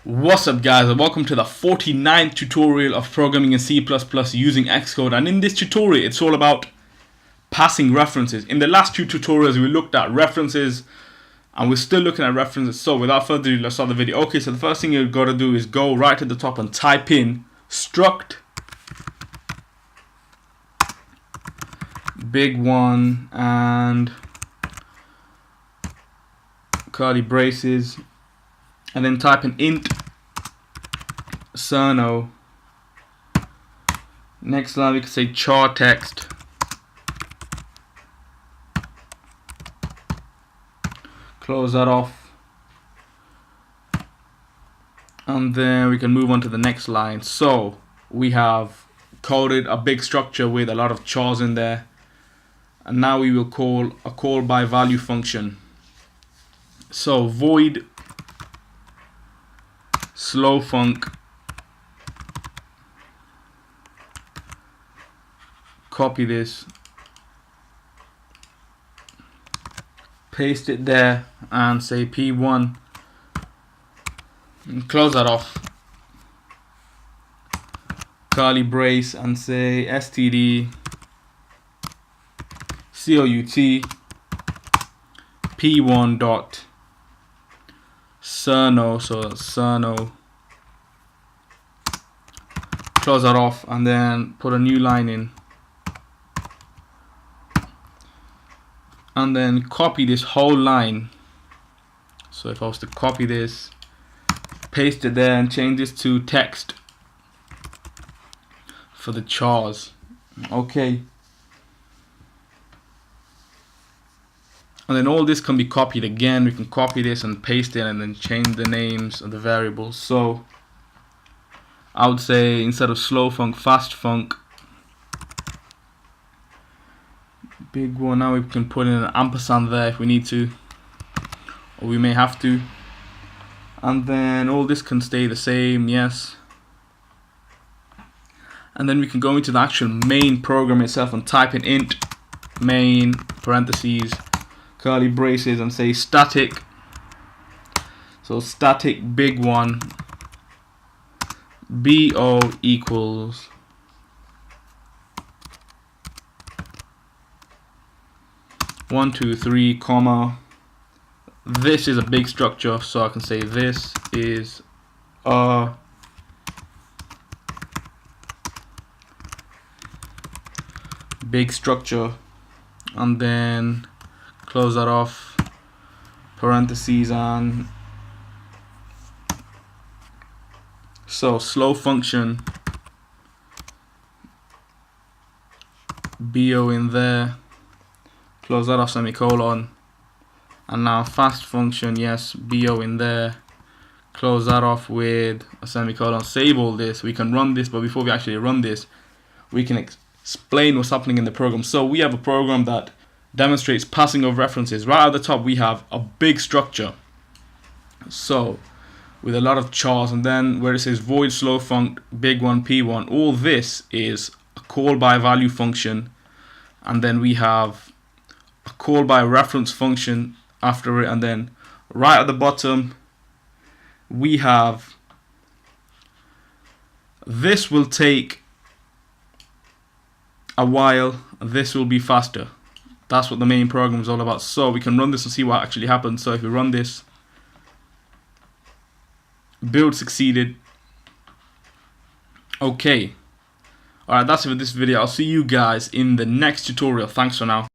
What's up guys, and welcome to the 49th tutorial of programming in C++ using Xcode. And in this tutorial it's all about passing references. In the last two tutorials we looked at references and we're still looking at references. So without further ado, let's start the video. Okay, so the first thing you've got to do is go right to the top and type in struct big one and curly braces, and then type in int Cerno. Next line we can say char text, close that off, and then we can move on to the next line. So we have coded a big structure with a lot of chars in there, and now we will call a call by value function. So void slow func, copy this, paste it there, and say p1 and close that off, curly brace, and say std cout p1 dot Cerno, so Cerno, close that off, and then put a new line in, and then copy this whole line. So if I was to copy this, paste it there, and change this to text for the chars. Okay. And then all this can be copied again. We can copy this and paste it and then change the names of the variables. So I would say instead of slow func, fast func, big one. Now we can put in an ampersand there if we need to, or we may have to. And then all this can stay the same, yes. And then we can go into the actual main program itself and type in int main parentheses curly braces and say static. So static big one bo equals one, two, three, comma. This is a big structure, so I can say this is a big structure, and then close that off, parentheses, and so slow function bo in there, close that off, semicolon, and now fast function, yes, bo in there, close that off with a semicolon. Save all this. We can run this, but before we actually run this, we can explain what's happening in the program. So we have a program that demonstrates passing of references. Right at the top we have a big structure, so with a lot of chars, and then where it says void slow func big one p1, all this is a call by value function, and then we have a call by reference function after it, and then right at the bottom we have this will take a while, this will be faster. That's what the main program is all about. So we can run this and see what actually happens. So if we run this, build succeeded. Okay. Alright, that's it for this video. I'll see you guys in the next tutorial. Thanks for now.